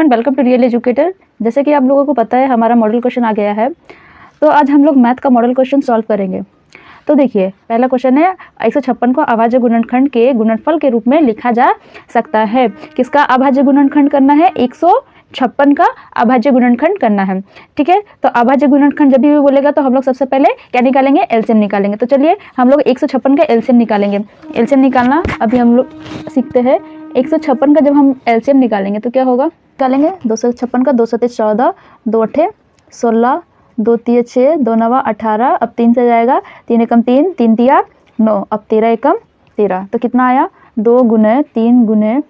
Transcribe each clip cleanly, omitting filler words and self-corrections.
Everyone, welcome to real educator. जैसे कि आप लोगों को पता है हमारा मॉडल क्वेश्चन आ गया है, तो आज हम लोग मैथ का मॉडल क्वेश्चन सॉल्व करेंगे। तो देखिए, पहला क्वेश्चन है 156 को अभाज्य गुणनखंड के गुणनफल के रूप में लिखा जा सकता है। किसका अभाज्य गुणनखंड करना है? 156 का अभाज्य गुणनखंड करना है। ठीक है, तो अभाज्य गुणनखंड जब भी बोलेगा तो हम लोग सबसे पहले क्या निकालेंगे? एलसीएम निकालेंगे। तो चलिए हम लोग 156 का एलसीएम निकालेंगे। एलसीएम निकालना अभी हम लोग सीखते हैं। 156 का जब हम एलसीएम निकालेंगे तो क्या होगा? निकालेंगे 256 का 2 7 14, 2 8 16, 2 3 6, 2 9 18। अब 3 से जाएगा, 3 एकम 3, 3 तिया 9, अब 13 एकम 13। तो कितना आया? 2 गुने 3 गुने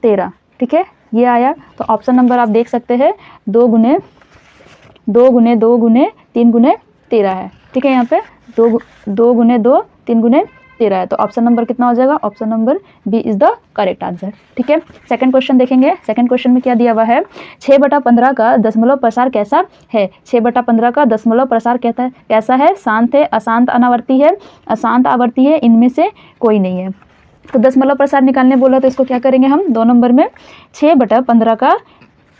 13। ठीक है, ये आया। तो ऑप्शन नंबर आप देख सकते हैं 2 गुने 3 गुने 13 है। ठीक है, यहाँ पे 2 गुने 2 3 गुने 13 है। तो ऑप्शन नंबर कितना हो जाएगा? Option number B is the correct answer. ठीक है, सेकंड क्वेश्चन देखेंगे। सेकंड क्वेश्चन में क्या दिया हुआ है? 6/15 का दशमलव प्रसार कैसा है? 6/15 का दशमलव प्रसार कैसा है? शांत है, अशांत अनावर्ती है, अशांत आवर्ती है, इनमें से कोई नहीं है। तो दशमलव प्रसार निकालने बोला तो इसको क्या करेंगे हम? 2 नंबर में 6/15 का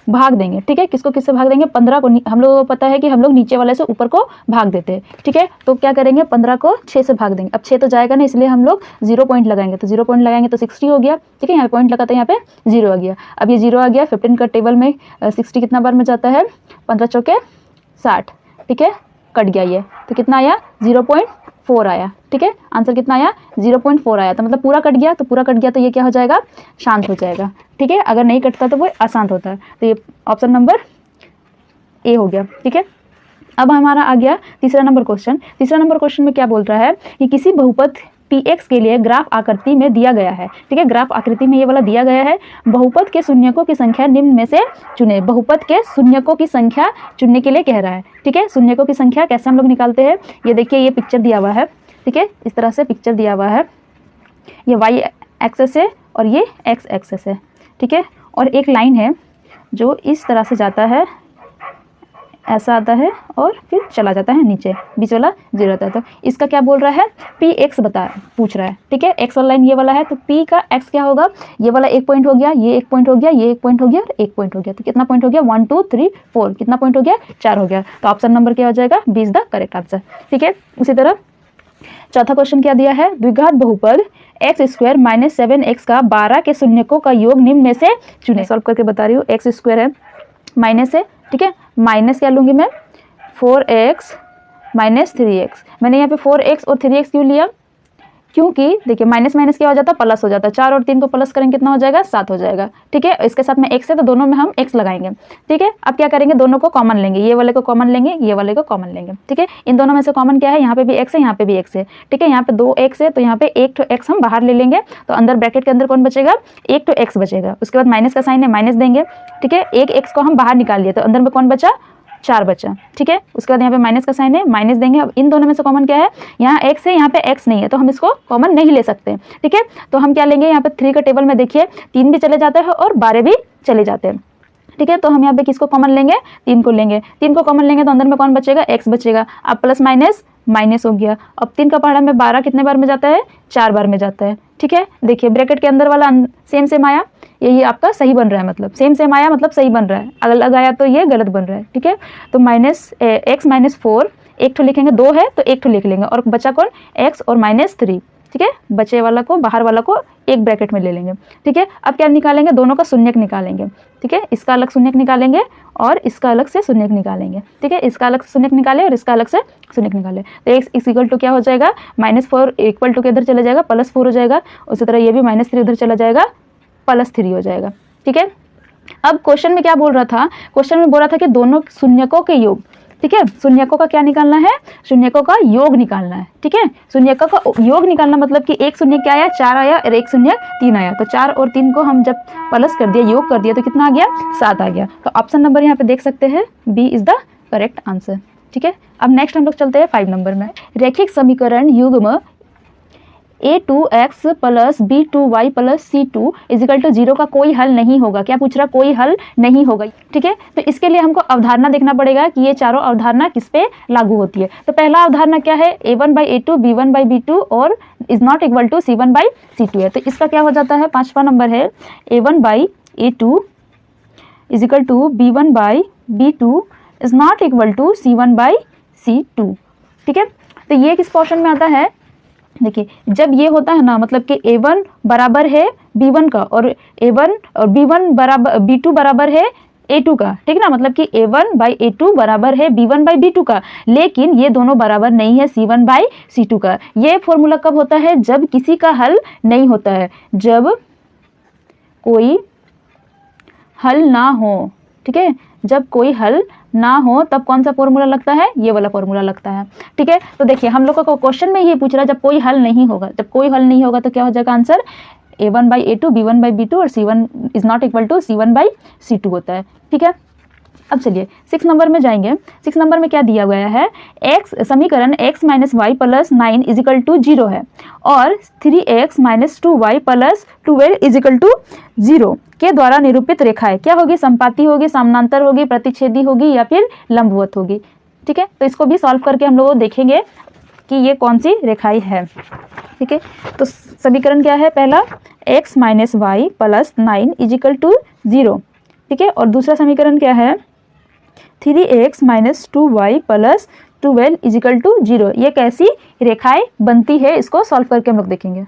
भाग देंगे। ठीक है, किसको किससे भाग देंगे? 15 को। हम लोगों को पता है कि हम लोग नीचे वाले से ऊपर को भाग देते हैं। ठीक है, तो क्या करेंगे? 15 को 6 से भाग देंगे। अब 6 तो जाएगा ना, इसलिए हम लोग 0 पॉइंट लगाएंगे। तो 0 पॉइंट लगाएंगे तो 60 हो गया। ठीक है, यहाँ पॉइंट लगा तो यहाँ पे 0 आ गया। अब ये 0 आ गया। 15 का टेबल में 60 कितना बार में जाता है? 15 चौके 60। ठीक है, कट गया ये। तो कितना आया? 0.4 आया। ठीक है, आंसर कितना आया? 0.4 आया। तो मतलब पूरा कट गया। तो पूरा कट गया तो ये क्या हो जाएगा? शांत हो जाएगा। ठीक है, अगर नहीं कटता तो वो अशांत होता है। तो ये ऑप्शन नंबर ए हो गया। ठीक है, अब हमारा आ गया तीसरा नंबर क्वेश्चन। तीसरा नंबर क्वेश्चन में क्या बोल रहा है कि किसी बहुपद px के लिए ग्राफ आकृति में दिया गया है। ठीक है, ग्राफ आकृति में ये वाला दिया गया है। बहुपद के शून्यकों की संख्या निम्न में से चुने। बहुपद के शून्यकों की संख्या चुनने के लिए कह रहा है। ठीक है, शून्यकों की संख्या कैसे हम लोग निकालते हैं? ये देखिए, ये पिक्चर दिया हुआ है। ठीक है, इस तरह से पिक्चर दिया हुआ है। ये y एक्सेस है और ये x एक्सेस है। ठीक है, और एक लाइन है जो इस तरह से जाता है, ऐसा आता है और फिर चला जाता है नीचे, बीच वाला 0 रहता है। तो इसका क्या बोल रहा है? px पूछ रहा है। ठीक है, x वाला लाइन ये वाला है, तो p का x क्या होगा? ये वाला 1 पॉइंट हो गया, ये 1 पॉइंट हो गया, ये 1 पॉइंट हो गया और 1 पॉइंट हो गया। तो कितना पॉइंट हो गया? 1 2 3 4। कितना पॉइंट हो गया? 4 हो गया। तो ऑप्शन नंबर क्या हो जाएगा? B is the correct answer. ठीक है, उसी तरह चौथा क्वेश्चन क्या दिया है? द्विघात बहुपद x² - 7x का 12 के शून्यकों का योग निम्न में से चुने। सॉल्व करके बता रही हूँ। x² है, माइनस है। ठीक है, माइनस क्या लूँगी मैं? 4x - 3x। मैंने यहाँ पे 4x और 3x क्यों लिया? क्योंकि देखिए, माइनस माइनस क्या हो जाता है? प्लस हो जाता है। 4 और 3 को प्लस करेंगे कितना हो जाएगा? 7 हो जाएगा। ठीक है, इसके साथ में x है तो दोनों में हम x लगाएंगे। ठीक है, अब क्या करेंगे? दोनों को कॉमन लेंगे। ये वाले को कॉमन लेंगे, ये वाले को कॉमन लेंगे। ठीक है, इन दोनों में से कॉमन क्या है? यहाँ पे भी x है, यहाँ पे भी x है। ठीक है, यहाँ पे 2x है तो यहाँ पे 1 तो x हम बाहर ले लेंगे। तो अंदर ब्रैकेट के अंदर कौन बचेगा? 1 तो x बचेगा। उसके बाद माइनस का साइन है, माइनस देंगे। ठीक है, एक x को हम बाहर निकाल लिए तो अंदर में कौन बचा? 4 बचा। ठीक है, उसके बाद यहाँ पे माइनस का साइन है, माइनस देंगे। अब इन दोनों में से कॉमन क्या है? यहाँ x है, यहाँ पे x नहीं है, तो हम इसको कॉमन नहीं ले सकते। ठीक है, तो हम क्या लेंगे? यहाँ पे 3 का टेबल में देखिए 3 भी चले जाते हैं और 12 भी चले जाते हैं। ठीक है, तो हम यहाँ पे किसको कॉमन लेंगे? 3 को लेंगे। 3 को कॉमन लेंगे तो अंदर में कौन बचेगा? x बचेगा। अब प्लस माइनस माइनस हो गया। अब 3 का पहाड़ा में 12 कितने बार में जाता है? 4 बार में जाता है। ठीक है, देखिए ब्रैकेट के अंदर वाला सेम सेम आया, यही आपका सही बन रहा है। मतलब सेम सेम आया मतलब सही बन रहा है, अगर अलग आया तो ये गलत बन रहा है। ठीक है, तो x - 4, एक ठो लिखेंगे, 2 है तो एक ठो लिख लेंगे और बचा कौन? x और -3। ठीक है, बचे वाला को, बाहर वाला को एक ब्रैकेट में ले लेंगे। ठीक है, अब क्या निकालेंगे? दोनों का शून्यक निकालेंगे। ठीक है, इसका अलग शून्यक निकालेंगे और इसका अलग से शून्यक निकालेंगे। ठीक है, इसका अलग से शून्यक निकाले और इसका अलग से शून्यक निकाले। तो x इक्वल टू क्या हो जाएगा? -4 इक्वल टू के इधर चला जाएगा, +4 हो जाएगा। उसी तरह ये भी -3 उधर चला जाएगा, +3 हो जाएगा। ठीक है, अब क्वेश्चन में क्या बोल रहा था? क्वेश्चन में बोल रहा था कि दोनों शून्यकों के योग। ठीक है, शून्यकों का क्या निकालना है? शून्यकों का योग निकालना है। ठीक है, शून्यकों का योग निकालना मतलब कि एक शून्य क्या आया? 4 आया और एक शून्य 3 आया। तो 4 और 3 को हम जब प्लस कर दिया, योग कर दिया, तो कितना आ गया? 7 आ गया। तो ऑप्शन नंबर यहाँ पे देख सकते हैं, B is the correct answer. ठीक है, अब नेक्स्ट हम लोग चलते हैं 5 नंबर में। रैखिक समीकरण युग्म a2x plus b2y plus c2 is equal to 0 का कोई हल नहीं होगा। क्या पूछ रहा, कोई हल नहीं होगा। ठीक है, तो इसके लिए हमको अवधारणा देखना पड़ेगा कि ये चारों अवधारणा किस पे लागू होती है। तो पहला अवधारणा क्या है, a1/a2 b1/b2 और is not equal to c1/c2 है। तो इसका क्या हो जाता है, 5वां नंबर है a1/a2 equal to b1/b2 is not equal to c1/c2। ठीक है, तो ये किस पोर्शन में आता है, देखिए जब ये होता है ना, मतलब कि a1 बराबर है b1 का और a1 और b1 बराबर b2 बराबर है a2 का। ठीक है ना, मतलब कि a1/a2 बराबर है b1/b2 का, लेकिन ये दोनों बराबर नहीं है c1/c2 का। ये फॉर्मूला कब होता है, जब किसी का हल नहीं होता है, जब कोई हल ना हो। ठीक है, जब कोई हल ना हो तब कौन सा फॉर्मूला लगता है, ये वाला फॉर्मूला लगता है। ठीक है, तो देखिए हम लोग को क्वेश्चन में ये पूछ रहा है जब कोई हल नहीं होगा, जब कोई हल नहीं होगा तो क्या हो जाएगा आंसर, a1/a2 b1/b2 और c1 is not equal to c1/c2 होता है। ठीक है, अब चलिए 6 नंबर में जाएंगे। 6 नंबर में क्या दिया गया है, x समीकरण x minus Y plus 9 equal to 0 है और 3x minus 2y plus 12 is equal to 0 के द्वारा निरूपित रेखाएं क्या होगी, संपाती होगी, समानांतर होगी, प्रतिच्छेदी होगी या फिर लंबवत होगी। ठीक है, तो इसको भी सॉल्व करके हम लोग देखेंगे कि ये कौन सी रेखाएं है। ठीक है, तो समीकरण क्या है, पहला x minus Y plus 9 equal to 0। ठीक है, और दूसरा समीकरण क्या है, 3x minus 2y plus 12 is equal to 0। ये कैसी रेखाएं बनती है, इसको सॉल्व करके हम लोग देखेंगे।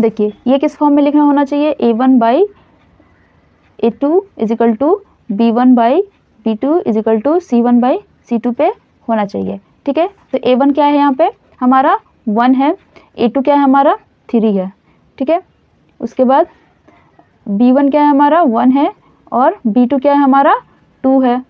देखिए ये किस फॉर्म में लिखना होना चाहिए, a1/a2 equal to b1/b2 is equal to c1/c2 पे होना चाहिए। ठीक है, तो a1 क्या है यहाँ पे हमारा 1 है, a2 क्या है हमारा 3 है। ठीक है, उसके बाद b1 क्या है हमारा 1 है और b2 क्या है हमारा 2 है।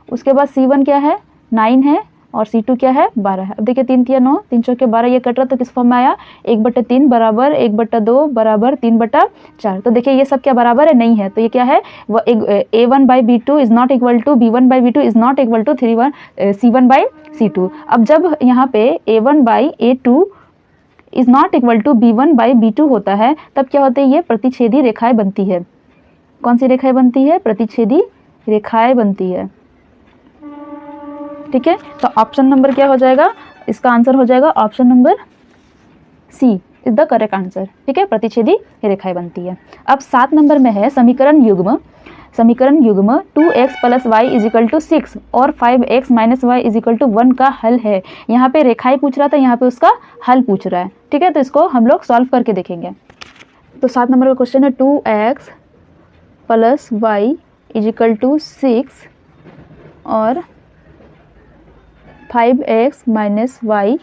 उसके बाद c1 क्या है 9 है और c2 क्या है 12 है। अब देखिए 3 3 9 3 चौके 12, ये कट रहा तो किस फॉर्म में आया, 1/3 बराबर 1/2 बराबर 3/4। तो देखिए ये सब क्या बराबर है, नहीं है, तो ये क्या है, a1/b2 is not equal to b1/b2 is not equal to c1/c2। अब जब यहाँ पे a1/a2 is not equal to b1/b2 होता है तब क्या होता है, ये प्रतिच्छेदी रेखाएं बनती है। कौन सी रेखाएं बनती है, प्रतिच्छेदी रेखाएं बनती है। ठीक है, तो ऑप्शन नंबर क्या हो जाएगा, इसका आंसर हो जाएगा option number C is the correct answer. ठीक है, प्रतिच्छेदी रेखाएं बनती है। अब 7 नंबर में है समीकरण युग्म। समीकरण युग्म 2x plus Y is equal to 6 और 5x minus Y is equal to 1 का हल है। यहाँ पे रेखाएं पूछ रहा था, यहाँ पे उसका हल पूछ रहा है। ठीक है, तो इसको हम लोग सॉल्व करके देखेंगे। तो 7 नंबर का क्वेश्चन है 2x plus Y is equal to 6 और 5x minus Y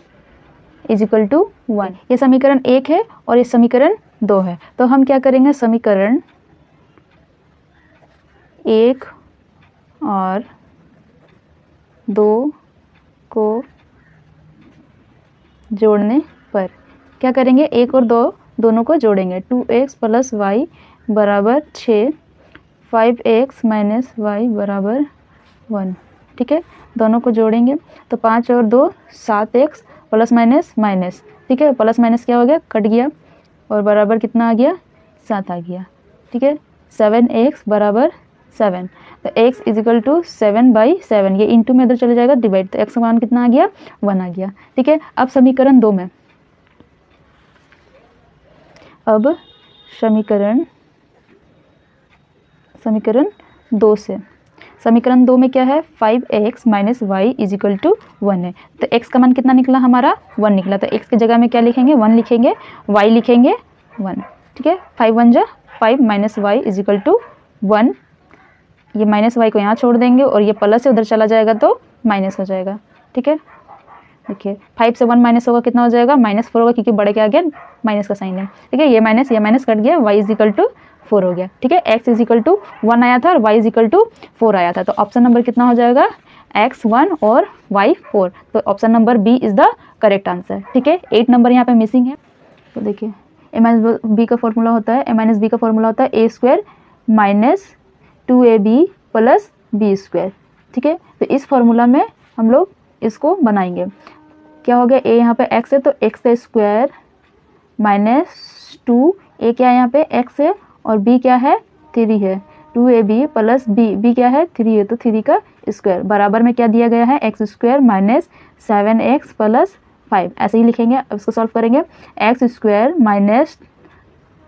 is equal to 1। ये समीकरण 1 है और ये समीकरण 2 है। तो हम क्या करेंगे, समीकरण 1 और 2 को जोड़ने पर क्या करेंगे, 1 और 2 दोनों को जोड़ेंगे। 2x प्लस वाई बराबर 6, 5x माइनस वाई बराबर 1। ठीक है, दोनों को जोड़ेंगे तो 5 और 2 7x प्लस माइनस माइनस। ठीक है, प्लस माइनस क्या हो गया, कट गया और बराबर कितना आ गया, 7 आ गया। ठीक है, 7x बराबर 7। तो x इजिकल टू 7/7, ये इंटू में इधर चले जाएगा डिवाइड, तो x का मान कितना आ गया, 1 आ गया। ठीक है, अब समीकरण 2 में, अब समीकरण 2 से, समीकरण 2 में क्या है, 5x minus Y is equal to 1 है। तो x का मान कितना निकला हमारा, 1 निकला। तो x की जगह में क्या लिखेंगे, 1 लिखेंगे, y लिखेंगे 1। ठीक है, 5 1 जा 5 माइनस वाई इजिकल टू 1। ये माइनस वाई को यहाँ छोड़ देंगे और ये प्लस से उधर चला जाएगा तो माइनस हो जाएगा। ठीक है, देखिए 5 से 1 माइनस होगा कितना हो जाएगा, -4 होगा, क्योंकि बड़े के आगे माइनस का साइन है। ठीक है, ये माइनस कट गया, y इजिकल टू 4 हो गया। ठीक है, x इजिकल टू 1 आया था और y इजिकल टू 4 आया था। तो ऑप्शन नंबर कितना हो जाएगा, x 1 और y 4। तो option number B is the correct answer. ठीक है, 8 नंबर यहाँ पे मिसिंग है। तो देखिए a-b का फॉर्मूला होता है, a-b का फॉर्मूला होता है a² minus 2ab plus b²। ठीक है, तो इस फॉर्मूला में हम लोग इसको बनाएंगे। क्या हो गया, a यहाँ पे x है तो x का स्क्वायर -2 ए क्या है यहाँ पे x है और b क्या है 3 है, 2ab प्लस b क्या है 3 है, तो 3 का स्क्वायर बराबर में क्या दिया गया है x square minus 7x plus 5, ऐसे ही लिखेंगे। अब इसको सॉल्व करेंगे, एक्स स्क्वायर माइनस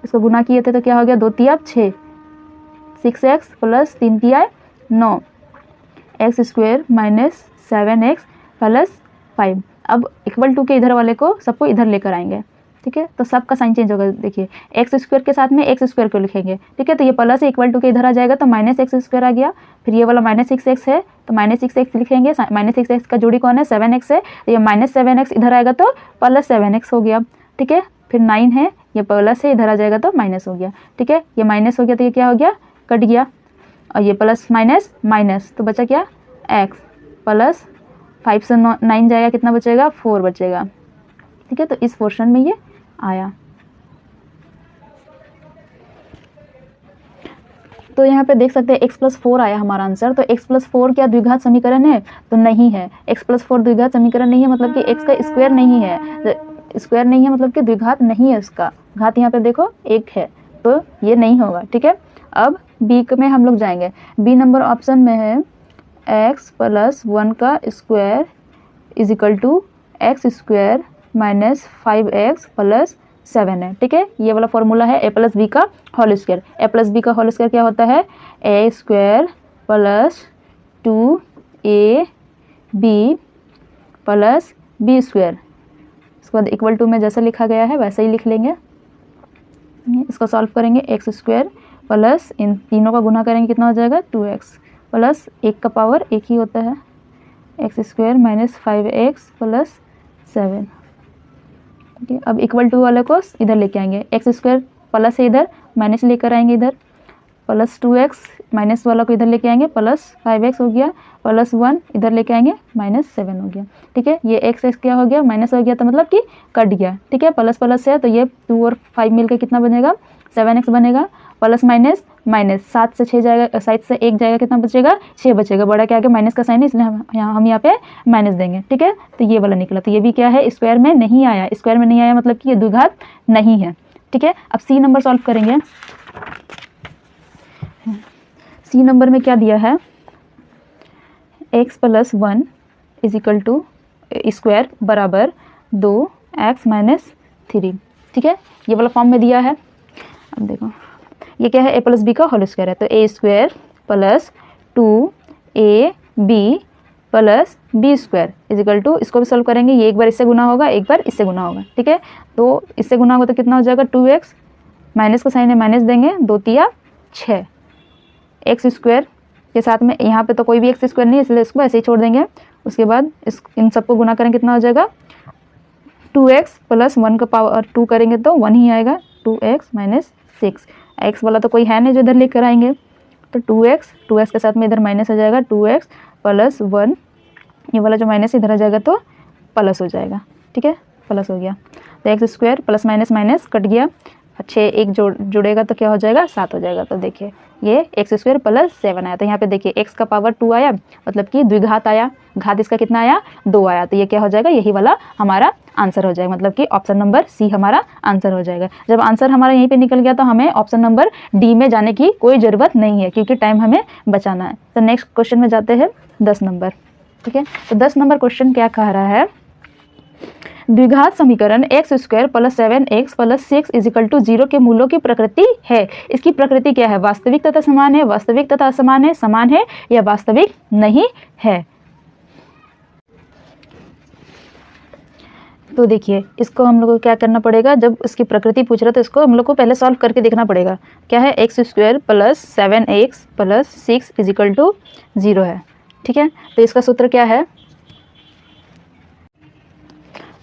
इसको गुना किए थे तो क्या हो गया 2 तिया 6, 6x प्लस 3 तिया 9, x square minus 7x plus 5। अब इक्वल टू के इधर वाले को सबको इधर लेकर आएंगे, ठीक है, तो सबका साइन चेंज होगा। देखिए एक्स स्क्वायर के साथ में एक्स स्क्वायर को लिखेंगे, ठीक है, तो ये प्लस इक्वल टू के इधर आ जाएगा तो माइनस एक्स स्क्वायर आ गया, फिर ये वाला माइनस 6x है तो माइनस 6x लिखेंगे, माइनस 6x का जोड़ी कौन है 7x है, तो ये माइनस 7x इधर आएगा तो प्लस 7x हो गया, ठीक है, फिर 9 है ये प्लस है इधर आ जाएगा तो माइनस हो गया, ठीक है, ये माइनस हो गया तो ये क्या हो गया कट गया, और ये प्लस माइनस माइनस तो बचा क्या x प्लस 5 से 9 जाएगा कितना बचेगा 4 बचेगा, ठीक है, तो इस पोर्शन में ये आया। तो यहाँ पे देख सकते हैं x प्लस 4 आया हमारा आंसर। तो x प्लस 4 क्या द्विघात समीकरण है, तो नहीं है, x प्लस 4 द्विघात समीकरण नहीं है, मतलब कि x का स्क्वायर नहीं है, स्क्वायर नहीं है मतलब कि द्विघात नहीं है, उसका घात यहाँ पे देखो 1 है, तो ये नहीं होगा, ठीक है। अब बी में हम लोग जाएंगे, बी नंबर ऑप्शन में है x प्लस 1 का square is equal to X square minus 5x plus 7 है, ठीक है, ये वाला फॉर्मूला है a प्लस बी का whole square. a plus B का होल स्क्वायर क्या होता है a square plus 2ab plus B square, इसके बाद इक्वल टू में जैसा लिखा गया है वैसे ही लिख लेंगे। इसको सॉल्व करेंगे, एक्स स्क्वायर प्लस इन तीनों का गुना करेंगे कितना हो जाएगा 2x प्लस 1 का पावर 1 ही होता है, X square minus 5x plus 7, ठीक है। अब इक्वल टू वाले को इधर लेके आएंगे, एक्स स्क्वायर प्लस है इधर माइनस लेकर आएंगे इधर, प्लस 2x माइनस वाला को इधर लेके आएंगे प्लस 5x हो गया, प्लस 1 इधर लेके आएंगे माइनस 7 हो गया, ठीक है, ये x क्या हो गया माइनस हो गया तो मतलब कि कट गया, ठीक है, प्लस प्लस है तो ये 2 और 5 मिलकर कितना बनेगा 7x बनेगा, प्लस माइनस माइनस 7 से 6 जाएगा, 7 से 1 जाएगा कितना बचेगा 6 बचेगा, बड़ा के आगे माइनस का साइन है इसलिए हम यहाँ पे माइनस देंगे, ठीक है, तो ये वाला निकला, तो ये भी क्या है स्क्वायर में नहीं आया, स्क्वायर में नहीं आया मतलब कि ये द्विघात नहीं है, ठीक है। अब सी नंबर सॉल्व करेंगे, सी नंबर में क्या दिया है x plus 1 is equal to square बराबर 2x माइनस 3, ठीक है, ये वाला फॉर्म में दिया है। अब देखो ये क्या है a प्लस बी का होल स्क्वायर है, तो a square plus 2ab plus B square is equal to, इसको भी सॉल्व करेंगे, ये एक बार इससे गुना होगा एक बार इससे गुना होगा, ठीक है, तो इससे गुना होगा तो कितना हो जाएगा 2x, माइनस का साइन है माइनस देंगे 2 तिया 6, एक्स स्क्वायर के साथ में यहाँ पे तो कोई भी एक्स स्क्वायर नहीं है इसलिए इसको ऐसे ही छोड़ देंगे, उसके बाद इन सबको गुना करेंगे कितना हो जाएगा 2x प्लस 1 का पावर 2 करेंगे तो 1 ही आएगा, 2x माइनस 6, x वाला तो कोई है नहीं जो इधर लेकर आएंगे, तो 2x के साथ में इधर माइनस हो जाएगा 2x प्लस 1, ये वाला जो माइनस इधर आ जाएगा तो प्लस हो जाएगा, ठीक है, प्लस हो गया, तो x square plus minus minus cut गया, 6 एक जुड़ेगा तो क्या हो जाएगा 7 हो जाएगा, तो देखिए ये एक्स स्क्वायर प्लस 7 आया, तो यहाँ पे देखिए x का पावर 2 आया मतलब कि द्विघात आया, घात इसका कितना आया 2 आया, तो ये क्या हो जाएगा यही वाला हमारा आंसर हो जाएगा, मतलब कि ऑप्शन नंबर सी हमारा आंसर हो जाएगा। जब आंसर हमारा यहीं पे निकल गया तो हमें ऑप्शन नंबर डी में जाने की कोई ज़रूरत नहीं है क्योंकि टाइम हमें बचाना है। तो नेक्स्ट क्वेश्चन में जाते हैं 10 नंबर, ठीक है, तो 10 नंबर क्वेश्चन क्या कह रहा है, द्विघात समीकरण X square plus 7x plus 6 is equal to 0 के मूलों की प्रकृति है, इसकी प्रकृति क्या है, वास्तविक तथा समान है, वास्तविक तथा असमान है, समान है या वास्तविक नहीं है। तो देखिए इसको हम लोग को क्या करना पड़ेगा, जब इसकी प्रकृति पूछ रहा है तो इसको हम लोग को पहले सॉल्व करके देखना पड़ेगा, क्या है X square plus 7x plus 6 is equal to 0 है, ठीक है, तो इसका सूत्र क्या है,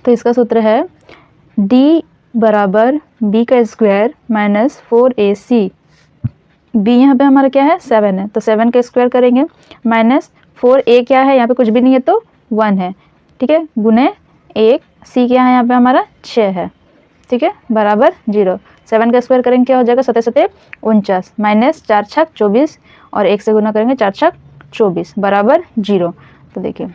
तो इसका सूत्र है d बराबर b का स्क्वायर माइनस 4ac, b यहाँ पे हमारा क्या है 7 है तो 7 का स्क्वायर करेंगे माइनस 4a क्या है यहाँ पे कुछ भी नहीं है तो 1 है, ठीक है, गुने 1 c क्या है यहाँ पे हमारा 6 है, ठीक है, बराबर 0, 7 का स्क्वायर करेंगे क्या हो जाएगा 7 7 49 माइनस 4 6 24 और 1 से गुना करेंगे 4 6 24 बराबर 0। तो देखिए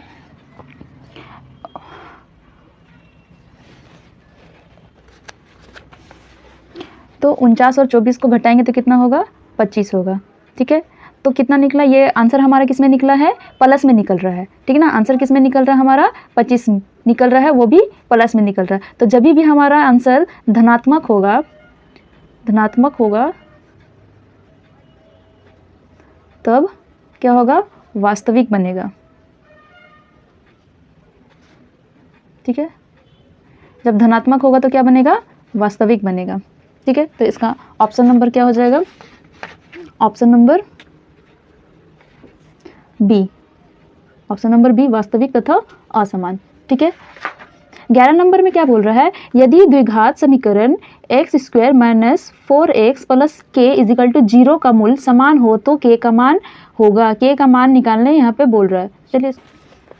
तो 49 और 24 को घटाएंगे तो कितना होगा, 25 होगा। ठीक है, तो कितना निकला, ये आंसर हमारा किस में निकला है, प्लस में निकल रहा है। ठीक है ना, आंसर किस में निकल रहा है हमारा, 25 निकल रहा है, वो भी प्लस में निकल रहा है। तो जब भी हमारा आंसर धनात्मक होगा तब क्या होगा, वास्तविक बनेगा। ठीक है, जब धनात्मक होगा तो क्या बनेगा, वास्तविक बनेगा। ठीक है, तो इसका ऑप्शन नंबर क्या हो जाएगा, option number B, option number B वास्तविक तथा असमान। ठीक है, 11 नंबर में क्या बोल रहा है, यदि द्विघात समीकरण x square minus 4x plus के इजिकल टू 0 का मूल समान हो तो k का मान होगा। k का मान निकालने यहाँ पे बोल रहा है। चलिए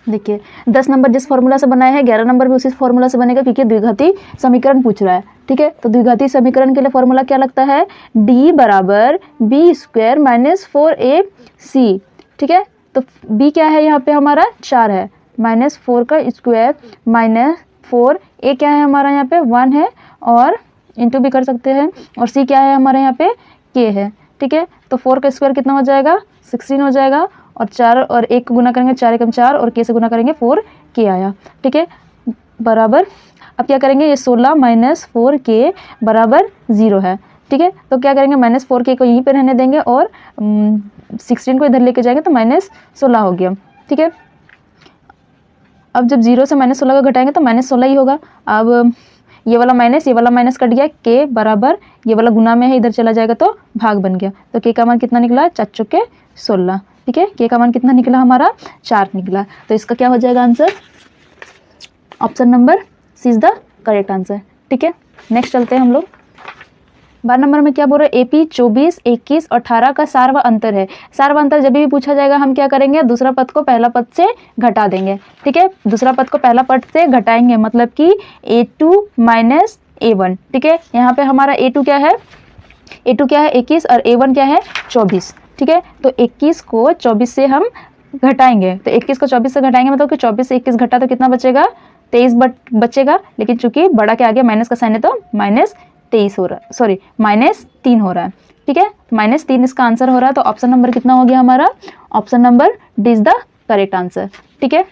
देखिए, 10 नंबर जिस फॉर्मूला से बनाया है 11 नंबर भी उसी फॉर्मूला से बनेगा, क्योंकि द्विघाती समीकरण पूछ रहा है। ठीक है, तो द्विघाती समीकरण के लिए फॉर्मूला क्या लगता है, d बराबर बी स्क्वायर माइनस 4ac। ठीक है, तो b क्या है यहाँ पे हमारा 4 है, माइनस 4 का स्क्वायर माइनस 4, a क्या है हमारा यहाँ पे 1 है, और इंटू भी कर सकते हैं, और c क्या है हमारे यहाँ पे k है। ठीक है, तो 4 का स्क्वायर कितना हो जाएगा, 16 हो जाएगा, और 4 और 1 को गुना करेंगे 4 एकम 4, और k से गुना करेंगे 4k आया। ठीक है, बराबर, अब क्या करेंगे, ये 16 माइनस 4k बराबर 0 है। ठीक है, तो क्या करेंगे, माइनस 4k को यहीं पे रहने देंगे, और 16 को इधर लेके जाएंगे तो माइनस 16 हो गया। ठीक है, अब जब 0 से माइनस 16 को घटाएंगे तो माइनस 16 ही होगा। अब ये वाला माइनस कट गया, k बराबर ये वाला गुना में है, इधर चला जाएगा तो भाग बन गया। तो k का मान कितना निकला, 4 चौके 16। ठीक है, k का मान कितना निकला हमारा, 4 निकला। तो इसका क्या हो जाएगा answer, option number C is the correct answer. ठीक है, नेक्स्ट चलते हैं हम लोग। 12 नंबर में क्या बोल रहे हैं, एपी 24, 21 और 18 का सार व अंतर है। सार व अंतर जब भी पूछा जाएगा हम क्या करेंगे, दूसरा पद को पहला पद से घटा देंगे। ठीक है, दूसरा पद को पहला पद से घटाएंगे, मतलब कि a2 माइनस a1। ठीक है, यहाँ पे हमारा a2 क्या है, 21 और a1 क्या है 24। ठीक है, तो 21 को 24 से हम घटाएंगे, तो 21 को 24 से घटाएंगे मतलब कि 24 से 21 घटा तो कितना बचेगा, 23 बचेगा। लेकिन चूंकि बड़ा के आगे माइनस का साइन है तो माइनस 23 हो रहा है, सॉरी माइनस 3 हो रहा है। ठीक है, माइनस 3 इसका आंसर हो रहा है। तो ऑप्शन नंबर कितना हो गया हमारा, option number D is the correct answer. ठीक है,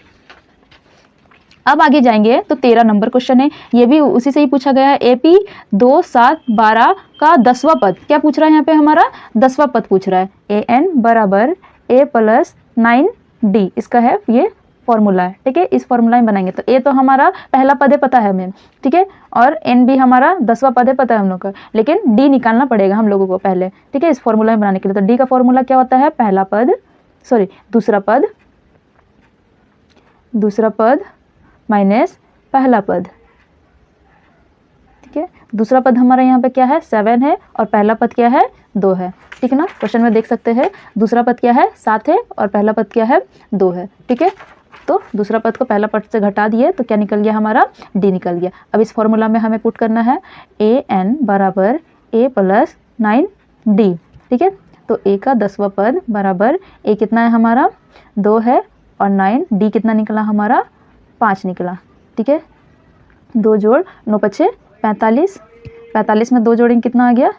अब आगे जाएंगे तो 13 नंबर क्वेश्चन है, ये भी उसी से ही पूछा गया है। एपी 2, 7, 12 का 10वां पद क्या पूछ रहा है, यहाँ पे हमारा 10वां पद पूछ रहा है। ए एन बराबर ए प्लस 9d, इसका है ये फॉर्मूला है। ठीक है, इस फॉर्मूला में बनाएंगे तो ए तो हमारा पहला पद है पता है हमें। ठीक है, और एन भी हमारा 10वां पद है पता है हम लोग का, लेकिन डी निकालना पड़ेगा हम लोगों को पहले। ठीक है, इस फॉर्मूला में बनाने के लिए तो डी का फॉर्मूला क्या होता है, पहला पद, सॉरी दूसरा पद माइनस पहला पद। ठीक है, दूसरा पद हमारा यहाँ पे क्या है 7 है, और पहला पद क्या है 2 है। ठीक है ना, क्वेश्चन में देख सकते हैं दूसरा पद क्या है 7 है, और पहला पद क्या है 2 है। ठीक है, तो दूसरा पद को पहला पद से घटा दिए तो क्या निकल गया हमारा, डी निकल गया। अब इस फॉर्मूला में हमें पुट करना है ए एन बराबर ए प्लस 9d। ठीक है, तो ए का 10वां पद बराबर ए कितना है हमारा 2 है, और 9d कितना निकला हमारा 5 निकला। ठीक है, 2 जोड़ 9 पछे 45, 45 में 2 जोड़ेंगे कितना आ गया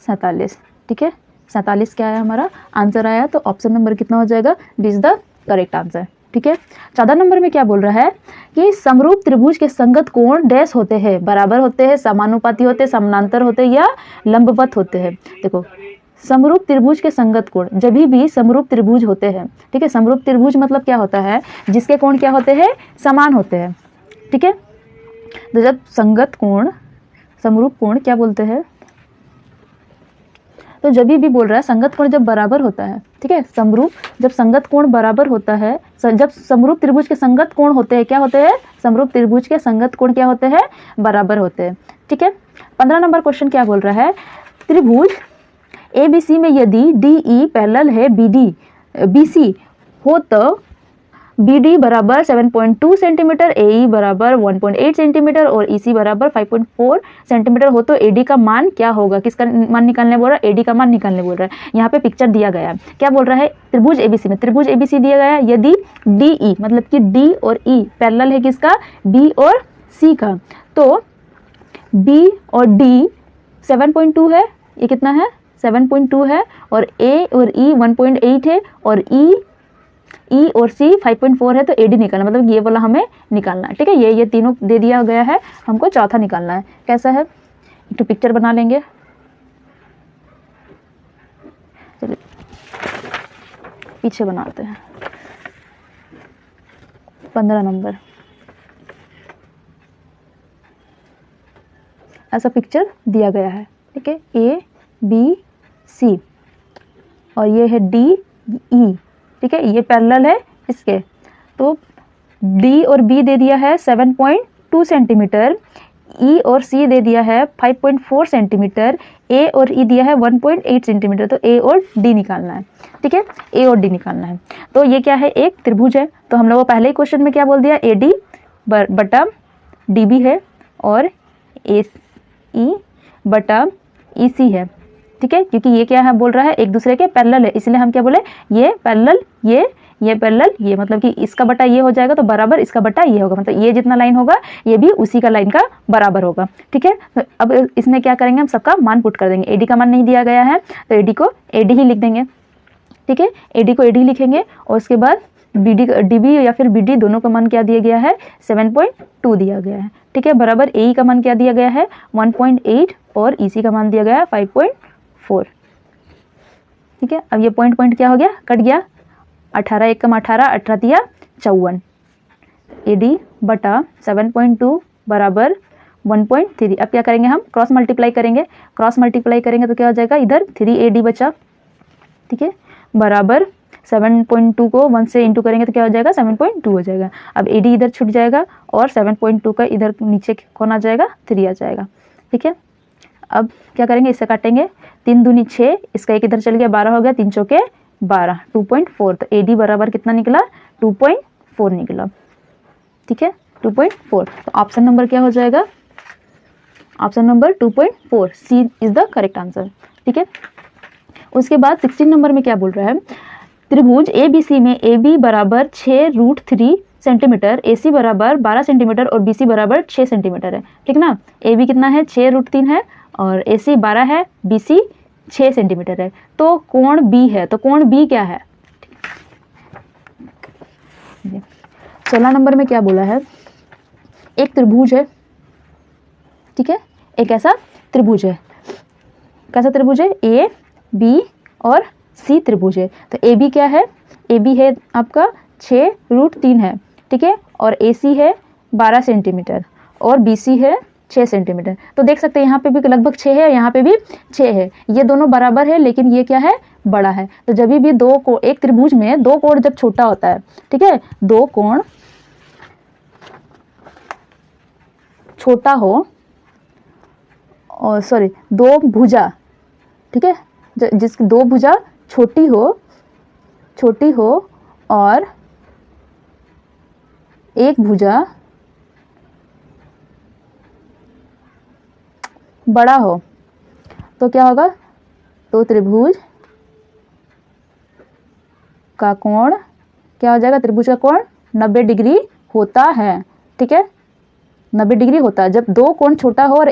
47। ठीक है, 47 क्या है हमारा आंसर आया। तो ऑप्शन नंबर कितना हो जाएगा, this is the correct answer. ठीक है, 14 नंबर में क्या बोल रहा है कि समरूप त्रिभुज के संगत कोण डैश होते हैं, बराबर होते हैं, समानुपाती होते हैं, समानांतर होते हैं, या लंबवत होते हैं। देखो, समरूप त्रिभुज के संगत कोण, जब भी समरूप त्रिभुज होते हैं। ठीक है, समरूप त्रिभुज मतलब क्या होता है, जिसके कोण क्या होते हैं, समान होते हैं। ठीक है, तो जब संगत कोण, समरूप कोण क्या बोलते हैं, तो जब भी बोल रहा है संगत कोण जब बराबर होता है। ठीक है, समरूप जब संगत कोण बराबर होता है, जब समरूप त्रिभुज के संगत कोण होते हैं, क्या होते हैं, समरूप त्रिभुज के संगत कोण क्या होते हैं, बराबर होते हैं। ठीक है, 15 नंबर क्वेश्चन क्या बोल रहा है, त्रिभुज ABC में यदि DE पैरेलल है BC हो तो BD बराबर 7.2 सेंटीमीटर, AE बराबर 1.8 सेंटीमीटर और EC बराबर 5.4 सेंटीमीटर हो तो AD का मान क्या होगा। किसका मान निकालने बोल रहा है, AD का मान निकालने बोल रहा है। यहाँ पे पिक्चर दिया गया है, क्या बोल रहा है, त्रिभुज ABC में, त्रिभुज ABC दिया गया है, यदि DE मतलब कि D और E पैरेलल है किसका, B और C का, तो B और D 7.2 है, ये कितना है 7.2 है, और ए और ई 1.8 है, और ई और सी 5.4 है, तो AD निकालना, मतलब ये वाला हमें निकालना है। ठीक है, ये तीनों दे दिया गया है, हमको चौथा निकालना है। कैसा है, एक तो पिक्चर बना लेंगे। चलिए पीछे बनाते हैं। 15 नंबर ऐसा पिक्चर दिया गया है। ठीक है, ABC और ये है DE। ठीक है, ये पैरेलल है इसके, तो D और B दे दिया है 7.2 सेंटीमीटर, E और C दे दिया है 5.4 सेंटीमीटर, A और E दिया है 1.8 सेंटीमीटर, तो A और D निकालना है। ठीक है, A और D निकालना है। तो ये क्या है, एक त्रिभुज है, तो हम लोगों को पहले ही क्वेश्चन में क्या बोल दिया, AD बटा DB है, और AE बटा EC है। ठीक है, क्योंकि ये क्या है बोल रहा है, एक दूसरे के पैरेलल है, इसलिए हम क्या बोले, ये पैरेलल ये पैरेलल ये, मतलब कि इसका बटा ये हो जाएगा तो बराबर इसका बटा ये होगा, मतलब ये जितना लाइन होगा ये भी उसी का लाइन का बराबर होगा। ठीक है, तो अब इसमें क्या करेंगे, हम सबका मान पुट कर देंगे। AD का मान नहीं दिया गया है तो AD को AD ही लिख देंगे। ठीक है, AD को AD लिखेंगे, और उसके बाद DB या फिर BD दोनों का मान क्या दिया गया है, 7.2 दिया गया है। ठीक है, बराबर AE का मान क्या दिया गया है, 1.8, और EC का मान दिया गया है 5.4। ठीक है, अब ये पॉइंट क्या हो गया, कट गया, 18 एकम 18, 18 तिया 54, AD बटा 7.2 बराबर 1.3। अब क्या करेंगे, हम क्रॉस मल्टीप्लाई करेंगे, तो क्या हो जाएगा, इधर 3AD बचा। ठीक है, बराबर 7.2 को 1 से इंटू करेंगे तो क्या हो जाएगा, 7.2 हो जाएगा। अब AD इधर छूट जाएगा, और 7.2 का इधर नीचे कौन आ जाएगा, 3 आ जाएगा। ठीक है, अब क्या करेंगे, इससे काटेंगे, 3 दूनी 6, इसका एक इधर चल गया, 12 हो गया, 3 चौके 12, 2.4, तो AD बराबर कितना निकला, 2.4 निकला। ठीक है, 2.4, तो ऑप्शन नंबर क्या हो जाएगा, option number 2.4, C is the correct answer. ठीक है, उसके बाद 16 नंबर में क्या बोल रहा है, त्रिभुज ABC में AB बराबर 6√3 सेंटीमीटर, AC बराबर 12 सेंटीमीटर, और BC बराबर 6 सेंटीमीटर है। ठीक ना, AB कितना है, 6√3 है, और AC 12 है, BC 6 सेंटीमीटर है, तो कोण B है, तो कोण B क्या है। 16 नंबर में क्या बोला है, एक त्रिभुज है। ठीक है, एक ऐसा त्रिभुज है, कैसा त्रिभुज है, AB और C त्रिभुज है। तो AB क्या है, AB है आपका 6√3 है। ठीक है, और AC है 12 सेंटीमीटर, और BC है 6 सेंटीमीटर। तो देख सकते हैं यहाँ पे भी लगभग 6 है, यहाँ पे भी 6 है, ये दोनों बराबर है, लेकिन ये क्या है, बड़ा है। तो जब भी एक त्रिभुज में दो कोण जब छोटा होता है, ठीक है, दो कोण छोटा हो, और सॉरी दो भुजा, ठीक है, जिसकी दो भुजा छोटी हो और एक भुजा बड़ा हो, तो क्या होगा, तो त्रिभुज का कोण क्या हो जाएगा, त्रिभुज का कोण 90 डिग्री होता है। ठीक है, 90 डिग्री होता है जब दो कोण छोटा हो और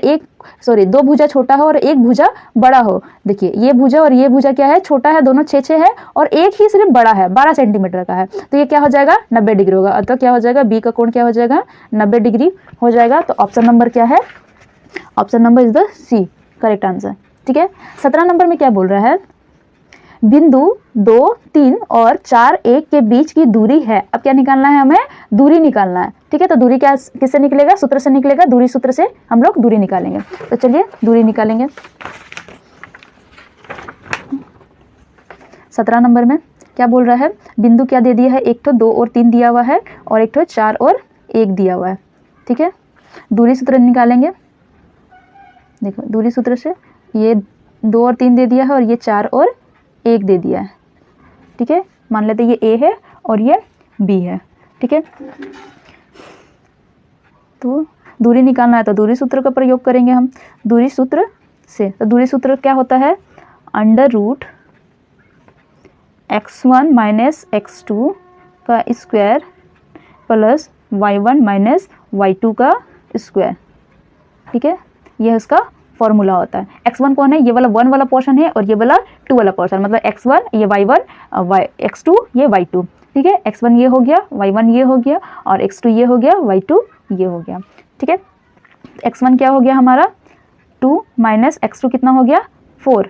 दो भुजा छोटा हो और एक भुजा बड़ा हो। देखिए ये भुजा और ये भुजा क्या है, छोटा है, दोनों 6-6 है, और एक ही सिर्फ बड़ा है, 12 सेंटीमीटर का है, तो ये क्या हो जाएगा, 90 डिग्री होगा। अतः क्या हो जाएगा, बी का कोण क्या हो जाएगा, 90 डिग्री हो जाएगा। तो ऑप्शन नंबर क्या है, option number is the C correct answer. ठीक है, 17 नंबर में क्या बोल रहा है, बिंदु 2, 3 और 4, 1 के बीच की दूरी है। अब क्या निकालना है, हमें दूरी निकालना है। ठीक है, तो दूरी क्या किससे निकलेगा, सूत्र से निकलेगा, दूरी सूत्र से हम लोग दूरी निकालेंगे। तो चलिए दूरी निकालेंगे। 17 नंबर में क्या बोल रहा है, बिंदु क्या दे दिया है, एक तो 2 और 3 दिया हुआ है, और एक तो 4 और 1 दिया हुआ है। ठीक है, दूरी सूत्र निकालेंगे। देखो दूरी सूत्र से ये 2 और 3 दे दिया है, और ये 4 और 1 दे दिया है। ठीक है, मान लेते ये A है और ये B है। ठीक है, तो दूरी निकालना है तो दूरी सूत्र का प्रयोग करेंगे हम। दूरी सूत्र से, तो दूरी सूत्र क्या होता है, √x1 माइनस x2 का square plus y1 minus y2 का स्क्वायर। ठीक है, यह उसका फॉर्मूला होता है। x1 कौन है, ये वाला 1 वाला पोर्शन है और ये वाला 2 वाला पोर्शन, मतलब x1 ये y1 x2 ये y2, ठीक है। x1 ये हो गया, y1 ये हो गया और x2 ये हो गया, y2 ये हो गया, ठीक है। x1 क्या हो गया हमारा 2 माइनस x2 कितना हो गया 4